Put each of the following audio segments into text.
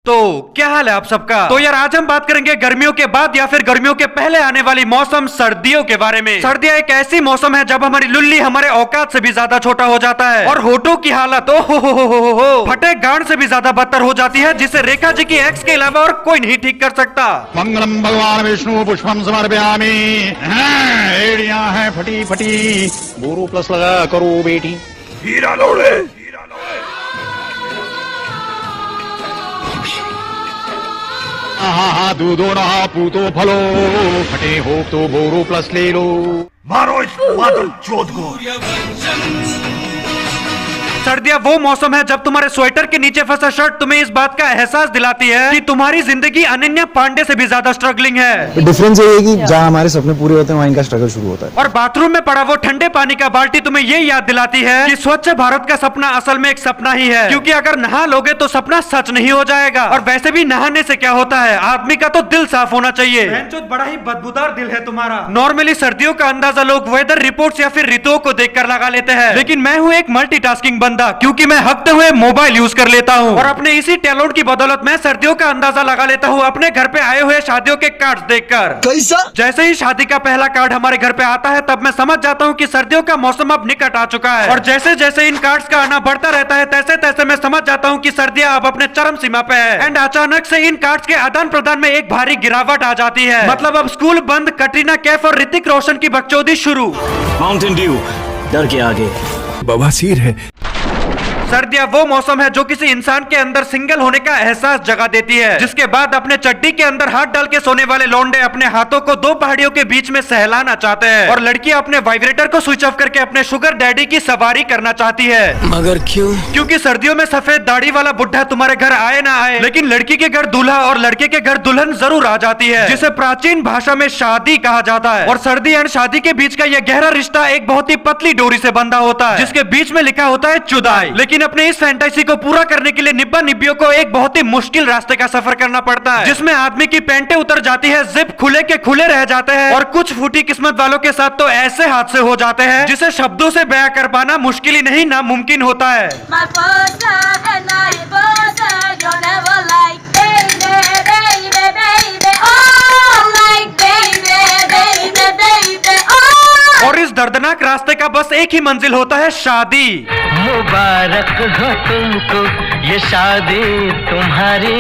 तो क्या हाल है आप सबका। तो यार आज हम बात करेंगे गर्मियों के बाद या फिर गर्मियों के पहले आने वाली मौसम सर्दियों के बारे में। सर्दियां एक ऐसी मौसम है जब हमारी लुल्ली हमारे औकात से भी ज्यादा छोटा हो जाता है और होठों की हालत हो फटे गांड से भी ज्यादा बदतर हो जाती है, जिसे रेखा जी की एक्स के अलावा और कोई नहीं ठीक कर सकता। मंगलम भगवान विष्णु पुष्पम समर्पयामि। एड़ियां हैं फटी फटी, बोरो प्लस लगा करो बेटी। हीरा लोड़े हाँ दूधो रहा पूतो फलो, फटे हो तो बोरो प्लस ले लो। मारो इस मादर चोद को। सर्दियां वो मौसम है जब तुम्हारे स्वेटर के नीचे फंसा शर्ट तुम्हें इस बात का एहसास दिलाती है कि तुम्हारी जिंदगी अनन्या पांडे से भी ज्यादा स्ट्रगलिंग है। डिफरेंस ये है कि जहाँ हमारे सपने पूरे होते हैं वहाँ इनका स्ट्रगल शुरू होता है। और बाथरूम में पड़ा वो ठंडे पानी का बाल्टी तुम्हें ये याद दिलाती है कि स्वच्छ भारत का सपना असल में एक सपना ही है, क्योंकि अगर नहा लोगे तो सपना सच नहीं हो जाएगा। और वैसे भी नहाने से क्या होता है, आदमी का तो दिल साफ होना चाहिए। बड़ा ही बदबूदार दिल है तुम्हारा। नॉर्मली सर्दियों का अंदाजा लोग वेदर रिपोर्ट्स या फिर ऋतुओं को देखकर लगा लेते हैं, लेकिन मैं हूँ एक मल्टीटास्किंग बंदा, क्योंकि मैं हकते हुए मोबाइल यूज कर लेता हूँ और अपने इसी टैलेंट की बदौलत मैं सर्दियों का अंदाजा लगा लेता हूँ अपने घर पे आए हुए शादियों के कार्ड्स देखकर। कैसा? जैसे ही शादी का पहला कार्ड हमारे घर पे आता है तब मैं समझ जाता हूँ कि सर्दियों का मौसम अब निकट आ चुका है, और जैसे जैसे इन कार्ड्स का आना बढ़ता रहता है तैसे तैसे मैं समझ जाता हूँ कि सर्दियां अब अपने चरम सीमा पे है। एंड अचानक से इन कार्ड्स के आदान प्रदान में एक भारी गिरावट आ जाती है। मतलब अब स्कूल बंद, कटरीना कैफ और ऋतिक रोशन की बकचोदी शुरू। माउंटेन ड्यू डर के आगे बवासीर है। सर्दियां वो मौसम है जो किसी इंसान के अंदर सिंगल होने का एहसास जगा देती है, जिसके बाद अपने चड्डी के अंदर हाथ डाल के सोने वाले लौंडे अपने हाथों को दो पहाड़ियों के बीच में सहलाना चाहते हैं, और लड़कियां अपने वाइब्रेटर को स्विच ऑफ करके अपने शुगर डैडी की सवारी करना चाहती है। मगर क्यों? क्योंकि सर्दियों में सफेद दाढ़ी वाला बुढ़ा तुम्हारे घर आए ना आए, लेकिन लड़की के घर दूल्हा और लड़के के घर दुल्हन जरूर आ जाती है, जिसे प्राचीन भाषा में शादी कहा जाता है। और सर्दी एंड शादी के बीच का यह गहरा रिश्ता एक बहुत ही पतली डोरी से बंधा होता है, जिसके बीच में लिखा होता है जुदाई। लेकिन अपने इस फैंटेसी को पूरा करने के लिए निब्बा निब्बियों को एक बहुत ही मुश्किल रास्ते का सफर करना पड़ता है, जिसमें आदमी की पैंटें उतर जाती है, जिप खुले के खुले रह जाते हैं, और कुछ फूटी किस्मत वालों के साथ तो ऐसे हादसे हो जाते हैं जिसे शब्दों से बयां कर पाना मुश्किल ही नहीं नामुमकिन होता है। और इस दर्दनाक रास्ते का बस एक ही मंजिल होता है, शादी। मुबारक हो तुमको ये शादी तुम्हारी।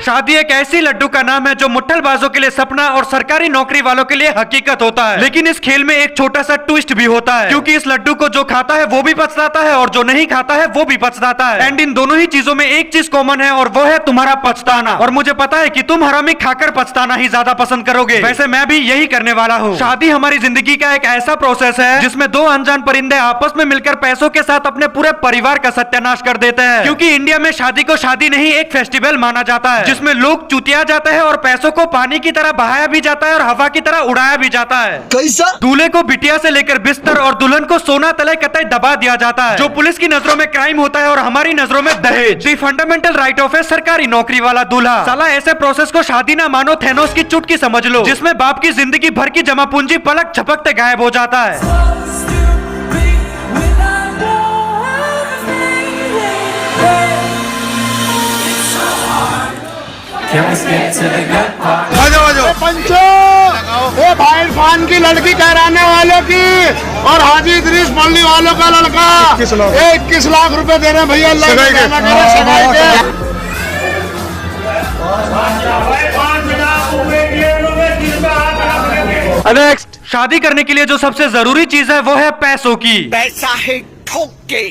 शादी एक ऐसी लड्डू का नाम है जो मुट्ठलबाजों के लिए सपना और सरकारी नौकरी वालों के लिए हकीकत होता है। लेकिन इस खेल में एक छोटा सा ट्विस्ट भी होता है, क्योंकि इस लड्डू को जो खाता है वो भी पछताता है और जो नहीं खाता है वो भी पछताता है। एंड इन दोनों ही चीजों में एक चीज कॉमन है, और वो है तुम्हारा पछताना। और मुझे पता है कि तुम हरामी खाकर पछताना ही ज्यादा पसंद करोगे। वैसे मैं भी यही करने वाला हूँ। शादी हमारी जिंदगी का एक ऐसा प्रोसेस है जिसमें दो अनजान परिंदे आपस में मिलकर पैसों के साथ अपने पूरे परिवार का सत्यानाश कर देते हैं, क्योंकि इंडिया में शादी को शादी नहीं एक फेस्टिवल माना जाता है, जिसमें लोग चुतिया जाते हैं और पैसों को पानी की तरह बहाया भी जाता है और हवा की तरह उड़ाया भी जाता है। कैसा? दूल्हे को बिटिया से लेकर बिस्तर और दुल्हन को सोना तले कतई दबा दिया जाता है, जो पुलिस की नजरों में क्राइम होता है और हमारी नजरों में दहेज। दी फंडामेंटल राइट ऑफ ए सरकारी नौकरी वाला दूल्हा। साला ऐसे प्रोसेस को शादी ना मानो, थैनोस की चुटकी समझ लो, जिसमें बाप की जिंदगी भर की जमा पूंजी पलक झपकते गायब हो जाता है। पंचो ये भाई फान की लड़की कहराने वालों की और हाजी इदरीस पल्ली वालों का लड़का 21 लाख रुपए दे रहे हैं भैया। नेक्स्ट, शादी करने के लिए जो सबसे जरूरी चीज है वो है पैसों की। पैसा है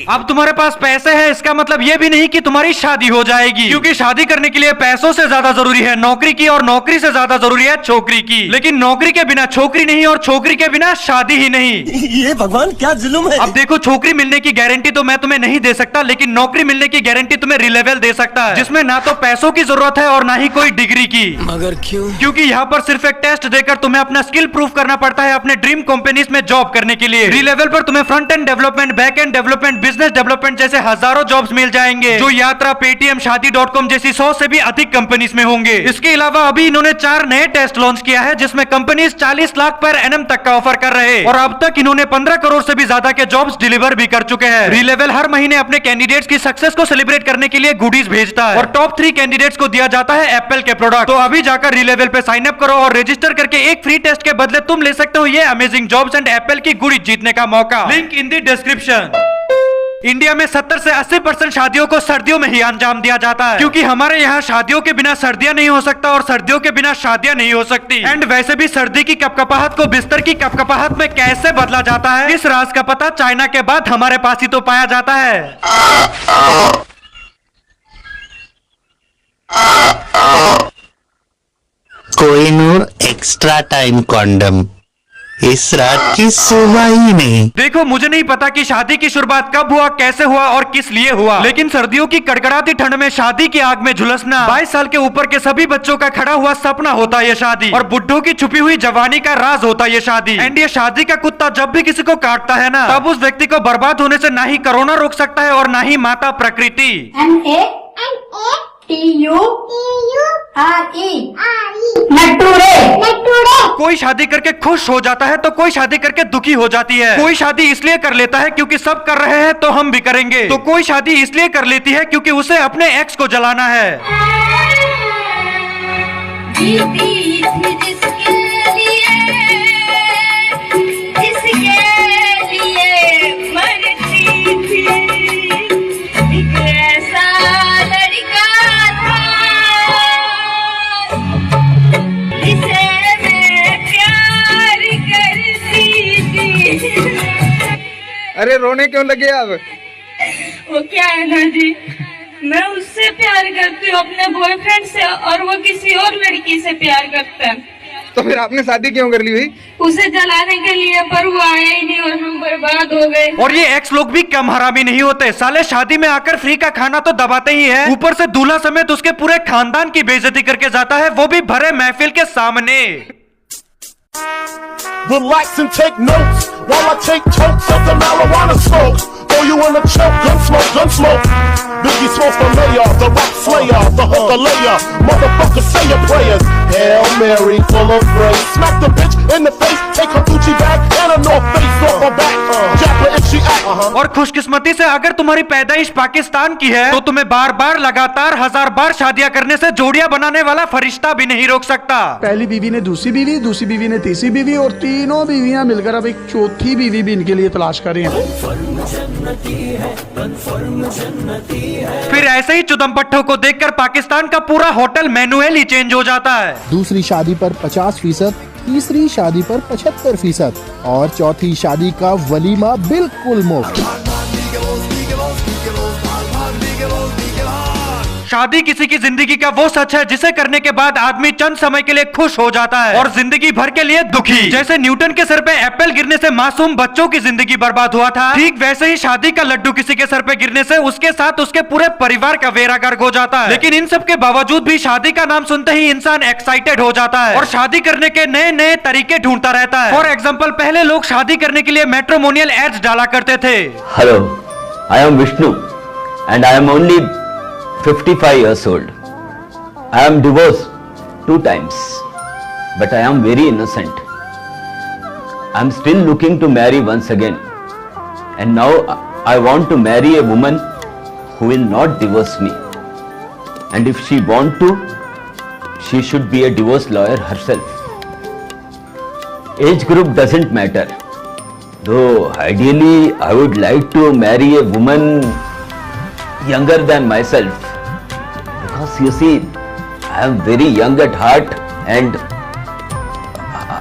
अब तुम्हारे पास पैसे हैं इसका मतलब ये भी नहीं कि तुम्हारी शादी हो जाएगी, क्योंकि शादी करने के लिए पैसों से ज्यादा जरूरी है नौकरी की, और नौकरी से ज्यादा जरूरी है छोकरी की। लेकिन नौकरी के बिना छोकरी नहीं, और छोकरी के बिना शादी ही नहीं। ये भगवान क्या जुल्म है। अब देखो, छोकरी मिलने की गारंटी तो मैं तुम्हें नहीं दे सकता, लेकिन नौकरी मिलने की गारंटी तुम्हें रिलेवल दे सकता है, जिसमें ना तो पैसों की जरूरत है और ना ही कोई डिग्री की। मगर क्यों? क्योंकि यहाँ पर सिर्फ एक टेस्ट देकर तुम्हें अपना स्किल प्रूफ करना पड़ता है अपने ड्रीम कंपनीज में जॉब करने के लिए। रिलेवल पर तुम्हें front end development, back and development development, business development जैसे हजारों जॉब्स मिल जाएंगे जो यात्रा, पेटीएम, शादी.com जैसी 100 से भी अधिक कंपनीज में होंगे। इसके अलावा अभी इन्होंने 4 नए टेस्ट लॉन्च किया है जिसमें कंपनीज 40 लाख पर एनएम तक का ऑफर कर रहे हैं और अब तक इन्होंने 15 करोड़ से भी ज्यादा के जॉब्स डिलीवर भी कर चुके हैं। रीलेवल हर महीने अपने कैंडिडेट्स की सक्सेस को सेलिब्रेट करने के लिए गुडीज भेजता है और टॉप 3 कैंडिडेट्स को दिया जाता है एप्पल के प्रोडक्ट। तो अभी जाकर रीलेवल पे साइन अप करो और रजिस्टर करके एक फ्री टेस्ट के बदले तुम ले सकते हो ये अमेजिंग जॉब्स एंड एप्पल की गुडीज जीतने का मौका। Link in the description. India में 70 से 80% शादियों को सर्दियों में ही अंजाम दिया जाता है क्योंकि हमारे यहाँ शादियों के बिना सर्दियां नहीं हो सकता और सर्दियों के बिना शादियां नहीं हो सकती। एंड वैसे भी सर्दी की कपकपाहट को बिस्तर की कपकपाहट में कैसे बदला जाता है, इस राज का पता चाइना के बाद हमारे पास ही तो पाया जाता है। कोहिनूर एक्स्ट्रा टाइम कॉन्डम इस रात की सुबह ही नहीं। देखो मुझे नहीं पता कि शादी की शुरुआत कब हुआ, कैसे हुआ और किस लिए हुआ, लेकिन सर्दियों की कड़कड़ाती ठंड में शादी की आग में झुलसना 22 साल के ऊपर के सभी बच्चों का खड़ा हुआ सपना होता है ये शादी, और बुड्ढों की छुपी हुई जवानी का राज होता है ये शादी। एंड ये शादी का कुत्ता जब भी किसी को काटता है ना, तब उस व्यक्ति को बर्बाद होने से ना ही कोरोना रोक सकता है और ना ही माता प्रकृति। कोई शादी करके खुश हो जाता है तो कोई शादी करके दुखी हो जाती है। कोई शादी इसलिए कर लेता है क्योंकि सब कर रहे हैं तो हम भी करेंगे, तो कोई शादी इसलिए कर लेती है क्योंकि उसे अपने एक्स को जलाना है। अरे रोने क्यों लगे अब? वो क्या है ना जी, मैं उससे प्यार करती हूँ अपने बॉयफ्रेंड से और वो किसी और लड़की से प्यार करता है। तो फिर आपने शादी क्यों कर ली भाई? उसे जलाने के लिए, पर वो आया ही नहीं और हम बर्बाद हो गए। और ये एक्स लोग भी कम हरामी नहीं होते, साले शादी में आकर फ्री का खाना तो दबाते ही है, ऊपर से दूल्हा समेत उसके पूरे खानदान की बेइज्जती करके जाता है, वो भी भरे महफिल के सामने। Relax and take notes while I take totes of the marijuana smoke. Throw you in a choke, gun smoke. Biggie Smalls the mayor, the rap slayer, the hooker layer. Motherfucker, say your prayers. Hail Mary, full of grace. Smack the bitch in the face, take her Gucci bag and a North Face off her back. Jack her if she act. और खुशकिस्मती से अगर तुम्हारी पैदाइश पाकिस्तान की है तो तुम्हें बार बार लगातार 1000 बार शादियां करने से जोड़ियां बनाने वाला फरिश्ता भी नहीं रोक सकता। पहली बीवी ने दूसरी बीवी ने तीसरी बीवी और तीनों बीवियां मिलकर अब एक चौथी बीवी भी इनके लिए तलाश कर रही हैं। फिर ऐसे ही चुदमपट्टों को देखकर पाकिस्तान का पूरा होटल मैनुअल ही चेंज हो जाता है। दूसरी शादी पर 50%, तीसरी शादी पर 75% और चौथी शादी का वलीमा बिल्कुल मुफ्त। शादी किसी की जिंदगी का वो सच है जिसे करने के बाद आदमी चंद समय के लिए खुश हो जाता है और जिंदगी भर के लिए दुखी। जैसे न्यूटन के सर पे एप्पल गिरने से मासूम बच्चों की जिंदगी बर्बाद हुआ था, ठीक वैसे ही शादी का लड्डू किसी के सर पे गिरने से उसके साथ उसके पूरे परिवार का बेड़ा गर्क हो जाता है। लेकिन इन सब के बावजूद भी शादी का नाम सुनते ही इंसान एक्साइटेड हो जाता है और शादी करने के नए नए तरीके ढूंढता रहता है। फॉर एग्जाम्पल, पहले लोग शादी करने के लिए मैट्रिमोनियल एड्स डाला करते थे। Hello, I am Vishnu and I am only 55 years old. I am divorced 2 times, but I am very innocent. I am still looking to marry once again, and now I want to marry a woman who will not divorce me. And if she want to, she should be a divorce lawyer herself. Age group doesn't matter. Though ideally I would like to marry a woman younger than myself. Because you see, I am very young at heart and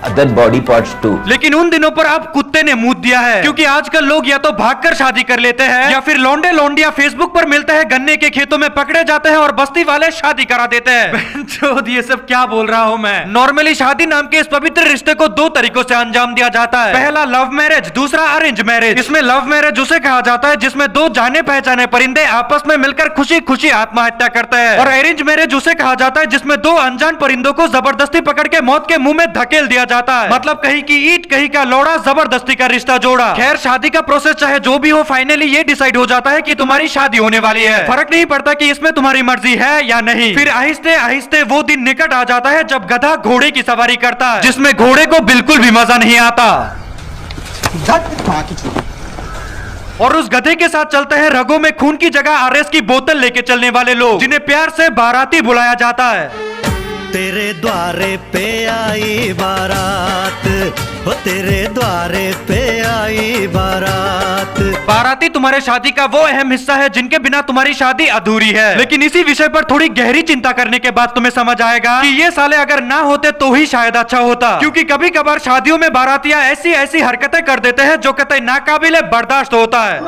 other body parts too. लेकिन उन दिनों पर अब कुत्ते ने मुंह दिया है, क्योंकि आजकल लोग या तो भागकर शादी कर लेते हैं या फिर लौंडे लौंडिया फेसबुक पर मिलते हैं, गन्ने के खेतों में पकड़े जाते हैं और बस्ती वाले शादी करा देते हैं। जो ये सब क्या बोल रहा हूँ मैं। नॉर्मली शादी नाम के इस पवित्र रिश्ते को 2 तरीकों से अंजाम दिया जाता है। पहला लव मैरिज, दूसरा अरेंज मैरिज। इसमें लव मैरिज उसे कहा जाता है जिसमें 2 जाने पहचाने परिंदे आपस में मिलकर खुशी खुशी आत्महत्या करते हैं, और अरेंज मैरिज उसे कहा जाता है जिसमें 2 अनजान परिंदों को जबरदस्ती पकड़ के मौत के मुंह में धकेल दिया जाता है। मतलब कहीं की ईंट कहीं का लोड़ा, जबरदस्ती का रिश्ता जोड़ा। खैर शादी का प्रोसेस चाहे जो भी हो, फाइनली ये डिसाइड हो जाता है कि तुम्हारी शादी होने वाली है। फर्क नहीं पड़ता कि इसमें तुम्हारी मर्जी है या नहीं। फिर आहिस्ते आहिस्ते वो दिन निकट आ जाता है जब गधा घोड़े की सवारी करता है, जिसमें घोड़े को बिल्कुल भी मजा नहीं आता। और उस गधे के साथ चलते हैं रगों में खून की जगह आरएस की बोतल लेके चलने वाले लोग, जिन्हें प्यार से बाराती बुलाया जाता है। तेरे द्वारे पे आई बारात, वो तेरे द्वारे पे आई बारात। बाराती तुम्हारे शादी का वो अहम हिस्सा है जिनके बिना तुम्हारी शादी अधूरी है। लेकिन इसी विषय पर थोड़ी गहरी चिंता करने के बाद तुम्हें समझ आएगा कि ये साले अगर ना होते तो ही शायद अच्छा होता, क्योंकि कभी कभार शादियों में बारातियां ऐसी ऐसी हरकतें कर देते हैं जो कतई नाकाबिले बर्दाश्त होता है।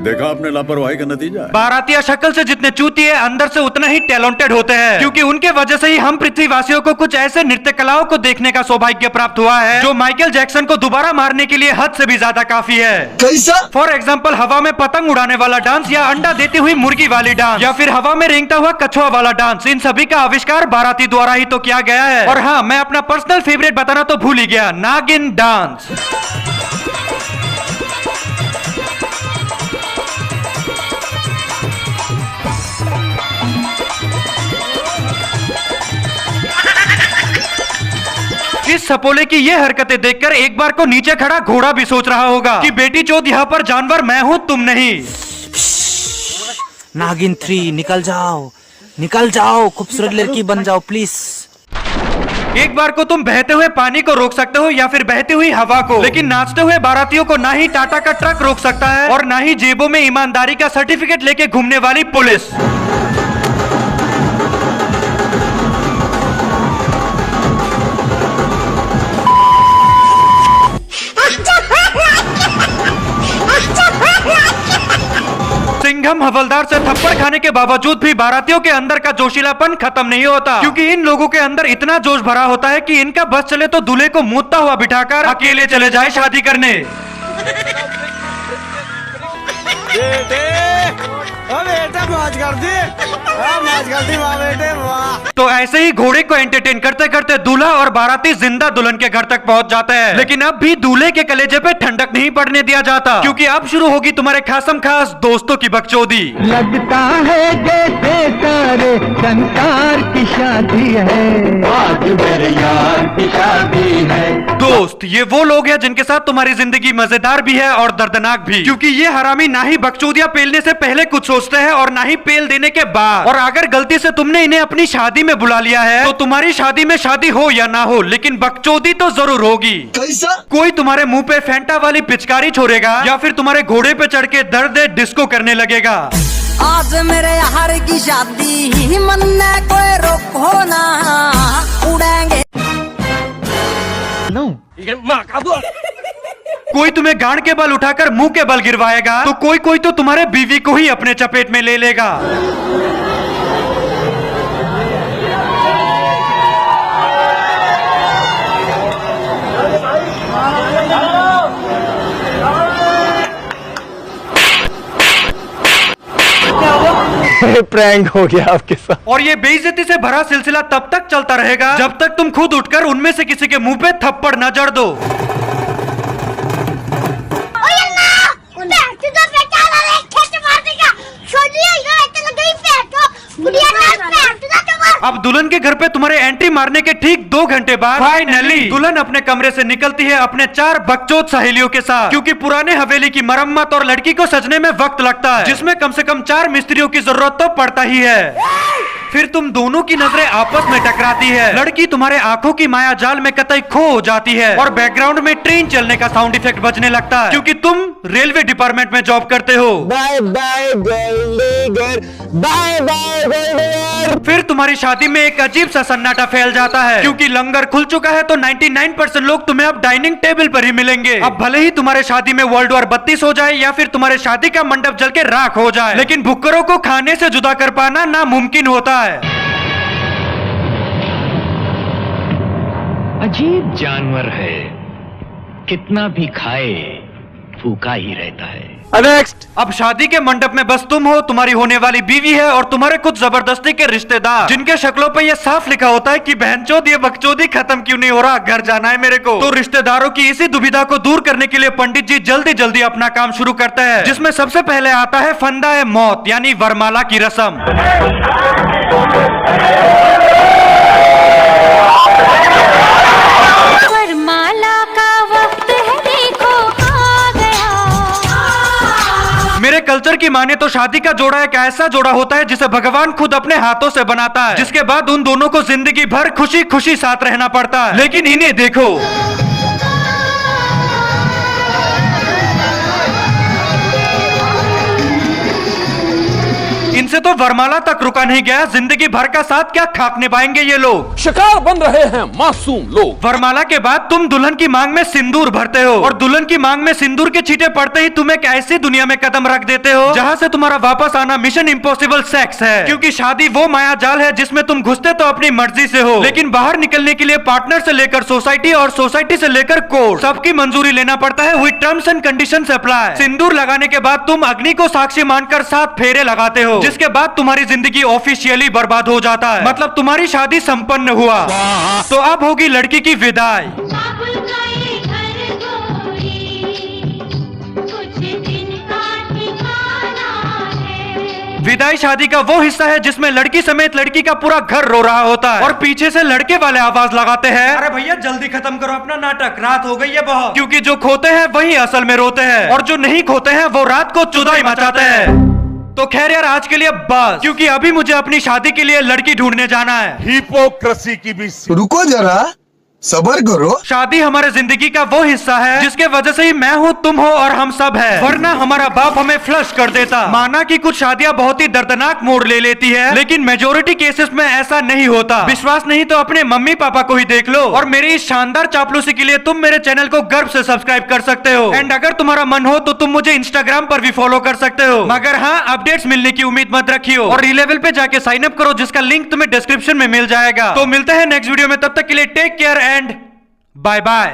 देखा आपने लापरवाही का नतीजा। बारातिया शक्ल से जितने चूतिए अंदर से उतना ही टैलेंटेड होते हैं, क्योंकि उनके वजह से ही हम पृथ्वीवासियों को कुछ ऐसे नृत्य कलाओं को देखने का सौभाग्य प्राप्त हुआ है जो माइकल जैक्सन को दोबारा मारने के लिए हद से भी ज्यादा काफी है। कैसा? फॉर एग्जाम्पल हवा में पतंग उड़ाने वाला डांस, या अंडा देती हुई मुर्गी वाली डांस, या फिर हवा में रेंगता हुआ कछुआ वाला डांस। इन सभी का आविष्कार बाराती द्वारा ही तो किया गया है। और हाँ, मैं अपना पर्सनल फेवरेट बताना तो भूल ही गया, नागिन डांस। इस सपोले की ये हरकतें देखकर एक बार को नीचे खड़ा घोड़ा भी सोच रहा होगा कि बेटी चोद यहाँ पर जानवर मैं हूँ, तुम नहीं। नागिन 3 निकल जाओ, खूबसूरत लड़की बन जाओ प्लीज। एक बार को तुम बहते हुए पानी को रोक सकते हो या फिर बहती हुई हवा को, लेकिन नाचते हुए बारातियों को ना ही टाटा का ट्रक रोक सकता है और ना ही जेबों में ईमानदारी का सर्टिफिकेट लेके घूमने वाली पुलिस। सिंघम हवलदार से थप्पड़ खाने के बावजूद भी बारातियों के अंदर का जोशीलापन खत्म नहीं होता, क्योंकि इन लोगों के अंदर इतना जोश भरा होता है कि इनका बस चले तो दूल्हे को मुद्दा हुआ बिठाकर अकेले चले जाए शादी करने। बेटा मौज कर दी, बेटे। तो ऐसे ही घोड़े को एंटरटेन करते करते दूल्हा और बाराती जिंदा दुल्हन के घर तक पहुंच जाते हैं। लेकिन अब भी दूल्हे के कलेजे पे ठंडक नहीं पड़ने दिया जाता, क्योंकि अब शुरू होगी तुम्हारे खासम खास दोस्तों की बकचोदी। लगता है जैसे सारे संसार की शादी है, आज मेरे यार की शादी है। दोस्त ये वो लोग हैं जिनके साथ तुम्हारी जिंदगी मजेदार भी है और दर्दनाक भी, क्योंकि ये हरामी ना ही बकचोदियां पेलने से पहले कुछ सोचते हैं और ना ही पेल देने के बाद। और अगर गलती से तुमने इन्हें अपनी शादी में बुला लिया है तो तुम्हारी शादी में शादी हो या ना हो, लेकिन बकचोदी तो जरूर होगी। कैसा? कोई तुम्हारे मुंह पे फैंटा वाली पिचकारी छोड़ेगा या फिर तुम्हारे घोड़े पे चढ़ के दर्द डिस्को करने लगेगा। आज मेरे यार की शादी ही मन में कोई रोको ना, उड़ेंगे। कोई तुम्हें गांड के बल उठाकर मुंह के बल गिरवाएगा, तो कोई तो तुम्हारे बीवी को ही अपने चपेट में ले लेगा। प्रैंक हो गया आपके साथ। और ये बेइज्जती से भरा सिलसिला तब तक चलता रहेगा जब तक तुम खुद उठकर उनमें से किसी के मुंह पे थप्पड़ न जड़ दो। अब दुल्हन के घर पे तुम्हारे एंट्री मारने के ठीक 2 घंटे बाद फाइनली दुल्हन अपने कमरे से निकलती है अपने 4 बकचोद सहेलियों के साथ, क्योंकि पुराने हवेली की मरम्मत और लड़की को सजने में वक्त लगता है, जिसमें कम से कम 4 मिस्त्रियों की जरूरत तो पड़ता ही है। फिर तुम दोनों की नजरें आपस में टकराती है। लड़की तुम्हारे आंखों की माया जाल में कतई खो हो जाती है और बैकग्राउंड में ट्रेन चलने का साउंड इफेक्ट बजने लगता है, क्योंकि तुम रेलवे डिपार्टमेंट में जॉब करते हो। Bye bye gold digger, bye bye gold digger. फिर तुम्हारी शादी में एक अजीब सा सन्नाटा फैल जाता है, क्योंकि लंगर खुल चुका है तो 99% लोग तुम्हें अब डाइनिंग टेबल पर ही मिलेंगे। अब भले ही तुम्हारे शादी में वर्ल्ड वॉर 32 हो जाए या फिर तुम्हारे शादी का मंडप जल के राख हो जाए, लेकिन भुक्करों को खाने से जुदा कर पाना नामुमकिन होता है। अजीब जानवर है, कितना भी खाए फूका ही रहता है। नेक्स्ट। अब शादी के मंडप में बस तुम हो, तुम्हारी होने वाली बीवी है और तुम्हारे कुछ जबरदस्ती के रिश्तेदार, जिनके शक्लों पे ये साफ लिखा होता है कि बहनचोद ये बकचोदी खत्म क्यों नहीं हो रहा, घर जाना है मेरे को। तो रिश्तेदारों की इसी दुविधा को दूर करने के लिए पंडित जी जल्दी जल्दी अपना काम शुरू करते हैं, जिसमें सबसे पहले आता है फंदा ए मौत यानी वरमाला की रस्म। वरमाला का वक्त है, देखो आ गया। मेरे कल्चर की माने तो शादी का जोड़ा एक ऐसा जोड़ा होता है जिसे भगवान खुद अपने हाथों से बनाता है, जिसके बाद उन दोनों को जिंदगी भर खुशी खुशी साथ रहना पड़ता है। लेकिन इन्हें देखो, इनसे तो वरमाला तक रुका नहीं गया, जिंदगी भर का साथ क्या खाक निभाएंगे ये लोग। शिकार बन रहे हैं मासूम लोग। वरमाला के बाद तुम दुल्हन की मांग में सिंदूर भरते हो और दुल्हन की मांग में सिंदूर के छींटे पड़ते ही तुम एक ऐसी दुनिया में कदम रख देते हो जहां से तुम्हारा वापस आना मिशन इम्पॉसिबल सेक्स है, क्योंकि शादी वो माया जाल है जिसमें तुम घुसते तो अपनी मर्जी से हो, लेकिन बाहर निकलने के लिए पार्टनर से लेकर सोसाइटी और सोसाइटी से लेकर कोर्ट सबकी मंजूरी लेना पड़ता है with terms and conditions apply. सिंदूर लगाने के बाद तुम अग्नि को साक्षी मानकर 7 फेरे लगाते हो, जिसके बाद तुम्हारी जिंदगी ऑफिशियली बर्बाद हो जाता है, मतलब तुम्हारी शादी संपन्न हुआ। तो अब होगी लड़की की विदाई। विदाई शादी का वो हिस्सा है जिसमें लड़की समेत लड़की का पूरा घर रो रहा होता है और पीछे से लड़के वाले आवाज लगाते हैं, अरे भैया जल्दी खत्म करो अपना नाटक, रात हो गई है बहुत। क्योंकि जो खोते हैं वही असल में रोते हैं और जो नहीं खोते हैं वो रात को चुदाई मचाते हैं। तो खैर यार आज के लिए बस, क्योंकि अभी मुझे अपनी शादी के लिए लड़की ढूंढने जाना है। हिपोक्रेसी की भी रुको जरा, सबर करो। शादी हमारे जिंदगी का वो हिस्सा है जिसके वजह से ही मैं हूँ, तुम हो और हम सब है, वरना हमारा बाप हमें फ्लश कर देता। माना कि कुछ शादियां बहुत ही दर्दनाक मोड़ ले लेती है, लेकिन मेजोरिटी केसेस में ऐसा नहीं होता। विश्वास नहीं तो अपने मम्मी पापा को ही देख लो। और मेरी इस शानदार चापलूसी के लिए तुम मेरे चैनल को गर्व से सब्सक्राइब कर सकते हो, एंड अगर तुम्हारा मन हो तो तुम मुझे इंस्टाग्राम पर भी फॉलो कर सकते हो। मगर हाँ, अपडेट्स मिलने की उम्मीद मत रखियो और रीलेवल पे जाके साइन अप करो, जिसका लिंक तुम्हें डिस्क्रिप्शन में मिल जाएगा। तो मिलते हैं नेक्स्ट वीडियो में, तब तक के लिए take care and bye bye.